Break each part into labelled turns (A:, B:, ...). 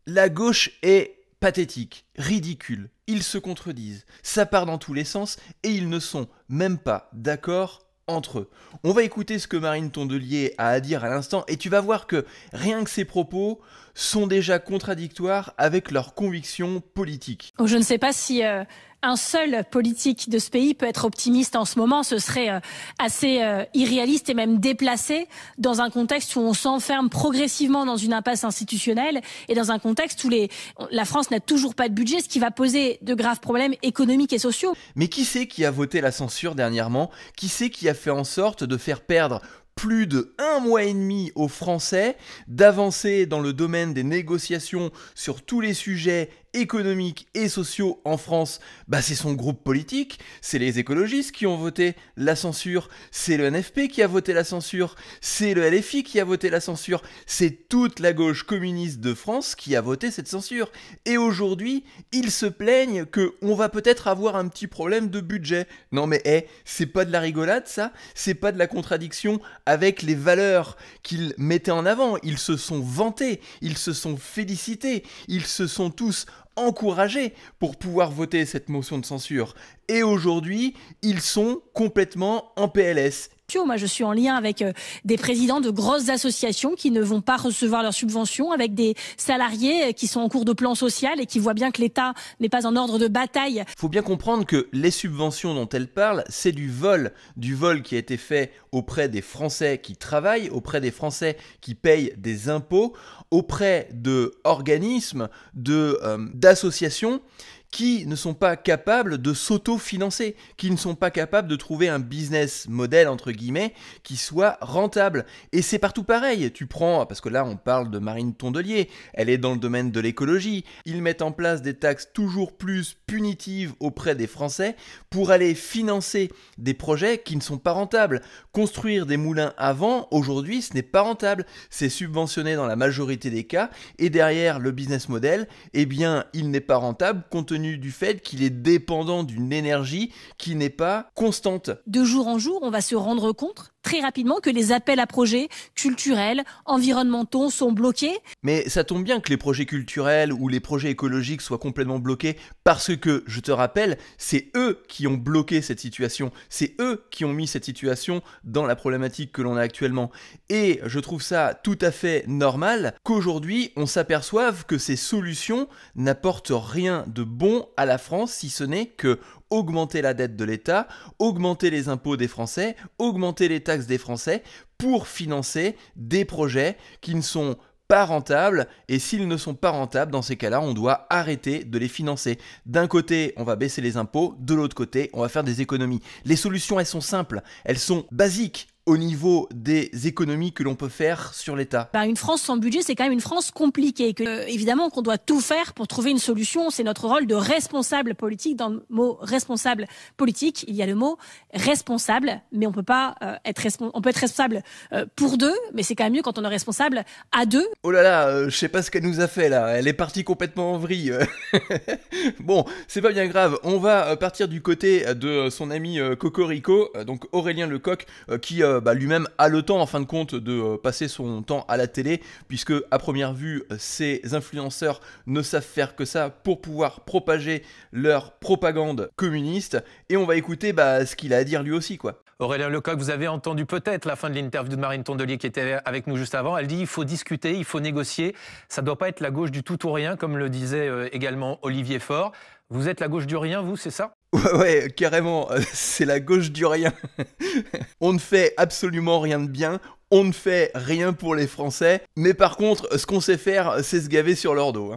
A: La gauche est pathétique, ridicule, ils se contredisent, ça part dans tous les sens et ils ne sont même pas d'accord entre eux. On va écouter ce que Marine Tondelier a à dire à l'instant et tu vas voir que rien que ses propos sont déjà contradictoires avec leurs convictions politiques.
B: Je ne sais pas si un seul politique de ce pays peut être optimiste en ce moment. Ce serait assez irréaliste et même déplacé dans un contexte où on s'enferme progressivement dans une impasse institutionnelle et dans un contexte où la France n'a toujours pas de budget, ce qui va poser de graves problèmes économiques et sociaux.
A: Mais qui c'est qui a voté la censure dernièrement? Qui c'est qui a fait en sorte de faire perdre plus de 1 mois et demi aux Français, d'avancer dans le domaine des négociations sur tous les sujets économiques et sociaux en France? C'est son groupe politique, c'est les écologistes qui ont voté la censure, c'est le NFP qui a voté la censure, c'est le LFI qui a voté la censure, c'est toute la gauche communiste de France qui a voté cette censure. Et aujourd'hui, ils se plaignent qu'on va peut-être avoir un petit problème de budget. Non mais c'est pas de la rigolade ça, c'est pas de la contradiction avec les valeurs qu'ils mettaient en avant. Ils se sont vantés, ils se sont félicités, ils se sont tous encouragés pour pouvoir voter cette motion de censure. Et aujourd'hui, ils sont complètement en PLS.
B: Moi, je suis en lien avec des présidents de grosses associations qui ne vont pas recevoir leurs subventions, avec des salariés qui sont en cours de plan social et qui voient bien que l'État n'est pas en ordre de bataille.
A: Faut bien comprendre que les subventions dont elle parle, c'est du vol qui a été fait auprès des Français qui travaillent, auprès des Français qui payent des impôts, auprès d'organismes, d'associations qui ne sont pas capables de s'auto-financer, qui ne sont pas capables de trouver un business model, entre guillemets, qui soit rentable. Et c'est partout pareil. Tu prends, parce que là on parle de Marine Tondelier, elle est dans le domaine de l'écologie, ils mettent en place des taxes toujours plus punitives auprès des Français pour aller financer des projets qui ne sont pas rentables. Construire des moulins à vent, aujourd'hui, ce n'est pas rentable. C'est subventionné dans la majorité des cas, et derrière le business model, il n'est pas rentable compte tenu du fait qu'il est dépendant d'une énergie qui n'est pas constante.
B: De jour en jour, on va se rendre compte très rapidement que les appels à projets culturels, environnementaux sont bloqués.
A: Mais ça tombe bien que les projets culturels ou les projets écologiques soient complètement bloqués parce que, je te rappelle, c'est eux qui ont bloqué cette situation. C'est eux qui ont mis cette situation dans la problématique que l'on a actuellement. Et je trouve ça tout à fait normal qu'aujourd'hui, on s'aperçoive que ces solutions n'apportent rien de bon à la France, si ce n'est que augmenter la dette de l'État, augmenter les impôts des Français, augmenter les taxes des Français pour financer des projets qui ne sont pas rentables, et s'ils ne sont pas rentables, dans ces cas-là, on doit arrêter de les financer. D'un côté, on va baisser les impôts, de l'autre côté, on va faire des économies. Les solutions, elles sont simples, elles sont basiques au niveau des économies que l'on peut faire sur l'État.
B: Une France sans budget, c'est quand même une France compliquée. Évidemment qu'on doit tout faire pour trouver une solution. C'est notre rôle de responsable politique. Dans le mot responsable politique, il y a le mot responsable, mais on peut pas on peut être responsable pour deux, mais c'est quand même mieux quand on est responsable à deux.
A: Oh là là, je sais pas ce qu'elle nous a fait là. Elle est partie complètement en vrille. Bon, c'est pas bien grave. On va partir du côté de son ami Cocorico, donc Aurélien Lecoq, qui lui-même a le temps en fin de compte de passer son temps à la télé, puisque à première vue ces influenceurs ne savent faire que ça pour pouvoir propager leur propagande communiste, et on va écouter ce qu'il a à dire lui aussi quoi.
C: Aurélien Lecoq, vous avez entendu peut-être la fin de l'interview de Marine Tondelier qui était avec nous juste avant. Elle dit il faut discuter, il faut négocier. Ça ne doit pas être la gauche du tout ou rien, comme le disait également Olivier Faure. Vous êtes la gauche du rien, vous, c'est ça ?
A: Ouais, carrément, c'est la gauche du rien. On ne fait absolument rien de bien, on ne fait rien pour les Français, mais par contre, ce qu'on sait faire, c'est se gaver sur leur dos.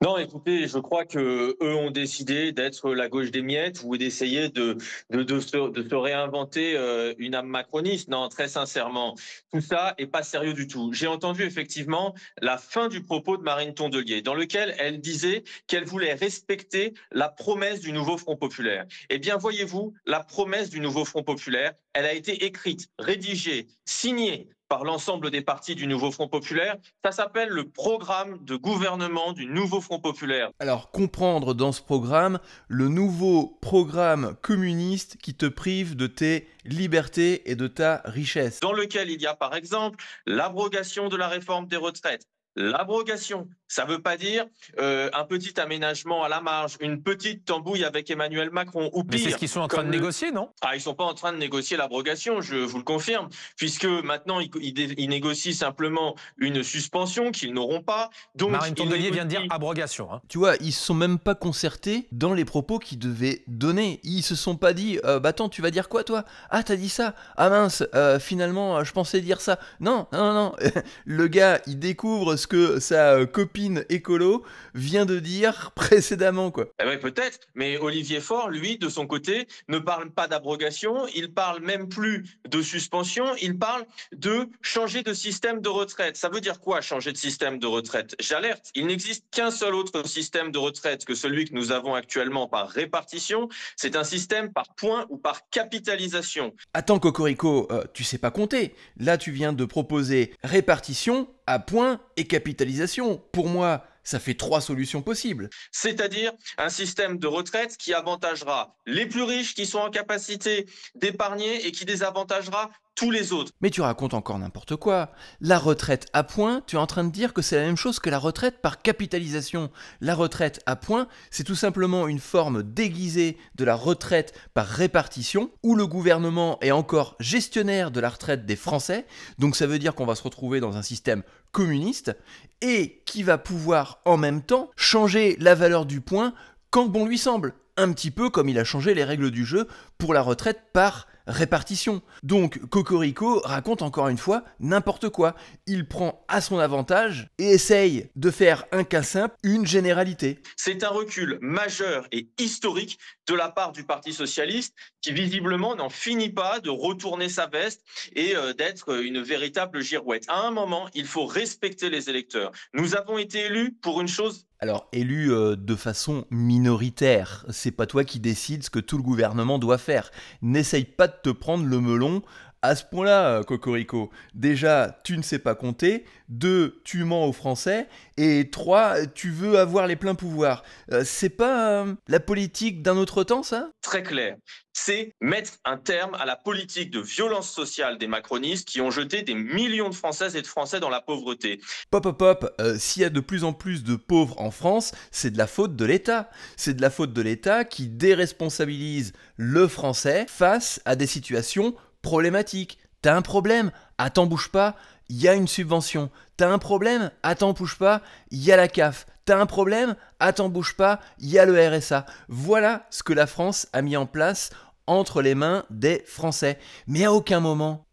D: Non, écoutez, je crois que eux ont décidé d'être la gauche des miettes ou d'essayer de se réinventer une âme macroniste. Non, très sincèrement, tout ça est pas sérieux du tout. J'ai entendu effectivement la fin du propos de Marine Tondelier, dans lequel elle disait qu'elle voulait respecter la promesse du nouveau Front populaire. Eh bien, voyez-vous, la promesse du nouveau Front populaire, elle a été écrite, rédigée, signée par l'ensemble des partis du nouveau Front populaire. Ça s'appelle le programme de gouvernement du nouveau Front populaire.
A: Alors, comprendre dans ce programme le nouveau programme communiste qui te prive de tes libertés et de ta richesse.
D: Dans lequel il y a par exemple l'abrogation de la réforme des retraites, l'abrogation Ça ne veut pas dire un petit aménagement à la marge, une petite tambouille avec Emmanuel Macron, ou
C: Mais
D: pire.
C: c'est ce qu'ils sont en train de négocier, non?
D: Ils ne sont pas en train de négocier l'abrogation, je vous le confirme, puisque maintenant ils négocient simplement une suspension qu'ils n'auront pas. Donc,
C: Marine Tondelier vient de dire
D: négocient...
C: abrogation. Hein.
A: Tu vois, ils se sont même pas concertés dans les propos qu'ils devaient donner. Ils se sont pas dit, bah attends, tu vas dire quoi toi? Ah, t'as dit ça? Ah mince, finalement, je pensais dire ça. Non, non, non. Le gars, il découvre ce que sa copine écolo vient de dire précédemment, quoi.
D: Eh ben, peut-être, mais Olivier Faure, lui, de son côté, ne parle pas d'abrogation, il parle même plus de suspension, il parle de changer de système de retraite. Ça veut dire quoi, changer de système de retraite? J'alerte, il n'existe qu'un seul autre système de retraite que celui que nous avons actuellement par répartition. C'est un système par points ou par capitalisation.
A: Attends, Cocorico, tu sais pas compter. Là, tu viens de proposer répartition à points et capitalisation. Pour moi, ça fait 3 solutions possibles.
D: C'est-à-dire un système de retraite qui avantagera les plus riches qui sont en capacité d'épargner et qui désavantagera tous les autres.
A: Mais tu racontes encore n'importe quoi. La retraite à points, tu es en train de dire que c'est la même chose que la retraite par capitalisation. La retraite à points, c'est tout simplement une forme déguisée de la retraite par répartition, où le gouvernement est encore gestionnaire de la retraite des Français, donc ça veut dire qu'on va se retrouver dans un système communiste, et qui va pouvoir en même temps changer la valeur du point quand bon lui semble. Un petit peu comme il a changé les règles du jeu pour la retraite par répartition. Donc Cocorico raconte encore une fois n'importe quoi. Il prend à son avantage et essaye de faire un cas simple, une généralité.
D: C'est un recul majeur et historique de la part du Parti socialiste qui visiblement n'en finit pas de retourner sa veste et d'être une véritable girouette. À un moment, il faut respecter les électeurs. Nous avons été élus pour une chose.
A: Alors, élu de façon minoritaire, c'est pas toi qui décides ce que tout le gouvernement doit faire. N'essaye pas de te prendre le melon à ce point-là, Cocorico. Déjà, tu ne sais pas compter. 2, tu mens aux Français. Et 3, tu veux avoir les pleins pouvoirs. C'est pas la politique d'un autre temps, ça?
D: Très clair. C'est mettre un terme à la politique de violence sociale des macronistes qui ont jeté des millions de Françaises et de Français dans la pauvreté.
A: Pop, pop, pop, s'il y a de plus en plus de pauvres en France, c'est de la faute de l'État. C'est de la faute de l'État qui déresponsabilise le Français face à des situations problématiques. T'as un problème? Attends, bouge pas, il y a une subvention. T'as un problème? Attends, bouge pas, il y a la CAF. T'as un problème? Attends, bouge pas, il y a le RSA. Voilà ce que la France a mis en place entre les mains des Français. Mais à aucun moment,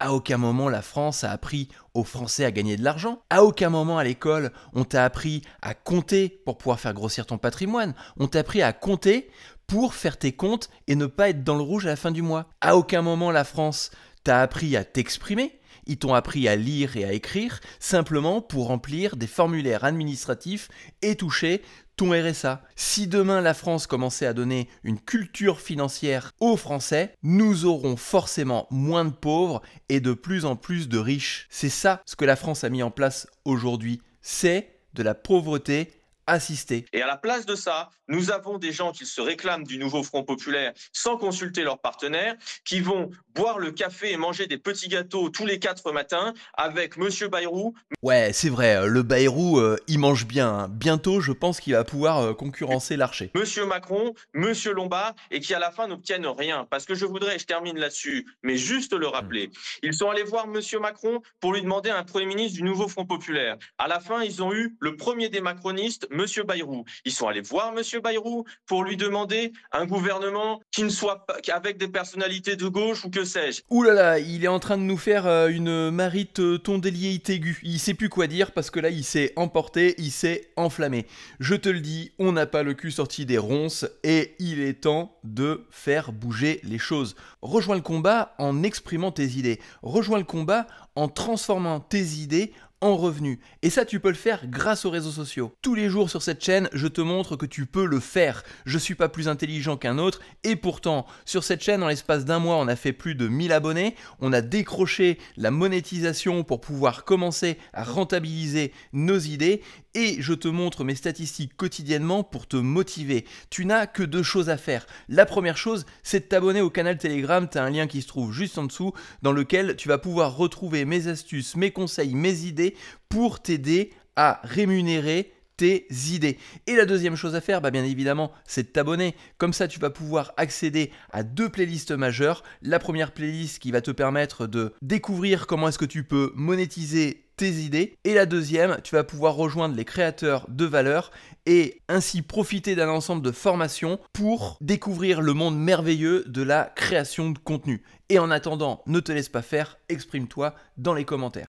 A: la France a appris aux Français à gagner de l'argent. À aucun moment à l'école, on t'a appris à compter pour pouvoir faire grossir ton patrimoine. On t'a appris à compter pour faire tes comptes et ne pas être dans le rouge à la fin du mois. À aucun moment la France t'a appris à t'exprimer. Ils t'ont appris à lire et à écrire simplement pour remplir des formulaires administratifs et toucher ton RSA. Si demain la France commençait à donner une culture financière aux Français, nous aurons forcément moins de pauvres et de plus en plus de riches. C'est ça ce que la France a mis en place aujourd'hui. C'est de la pauvreté assistée.
D: Et à la place de ça, nous avons des gens qui se réclament du nouveau Front populaire sans consulter leurs partenaires, qui vont boire le café et manger des petits gâteaux tous les 4 matins avec Monsieur Bayrou.
A: Ouais, c'est vrai, le Bayrou, il mange bien. Hein. Bientôt, je pense qu'il va pouvoir concurrencer Larcher.
D: Monsieur Macron, Monsieur Lombard, et qui à la fin n'obtiennent rien. Parce que je termine là-dessus, mais juste le rappeler. Ils sont allés voir Monsieur Macron pour lui demander un Premier ministre du nouveau Front populaire. À la fin, ils ont eu le premier des macronistes, Monsieur Bayrou. Ils sont allés voir Monsieur Bayrou pour lui demander un gouvernement qui ne soit pas avec des personnalités de gauche ou que sais-je.
A: Ouh là là, il est en train de nous faire une Marite Tondelier aiguë. Il sait plus quoi dire parce que là, il s'est emporté, il s'est enflammé. Je te le dis, on n'a pas le cul sorti des ronces et il est temps de faire bouger les choses. Rejoins le combat en exprimant tes idées. Rejoins le combat en transformant tes idées en revenus. Et ça, tu peux le faire grâce aux réseaux sociaux. Tous les jours sur cette chaîne, je te montre que tu peux le faire. Je suis pas plus intelligent qu'un autre et pourtant, sur cette chaîne, en l'espace d'un mois, on a fait plus de 1000 abonnés. On a décroché la monétisation pour pouvoir commencer à rentabiliser nos idées et je te montre mes statistiques quotidiennement pour te motiver. Tu n'as que 2 choses à faire. La première chose, c'est de t'abonner au canal Telegram. Tu as un lien qui se trouve juste en dessous dans lequel tu vas pouvoir retrouver mes astuces, mes conseils, mes idées pour t'aider à rémunérer tes idées. Et la deuxième chose à faire, bien évidemment, c'est de t'abonner. Comme ça, tu vas pouvoir accéder à 2 playlists majeures. La première playlist qui va te permettre de découvrir comment est-ce que tu peux monétiser tes idées. Et la deuxième, tu vas pouvoir rejoindre les créateurs de valeur et ainsi profiter d'un ensemble de formations pour découvrir le monde merveilleux de la création de contenu. Et en attendant, ne te laisse pas faire, exprime-toi dans les commentaires.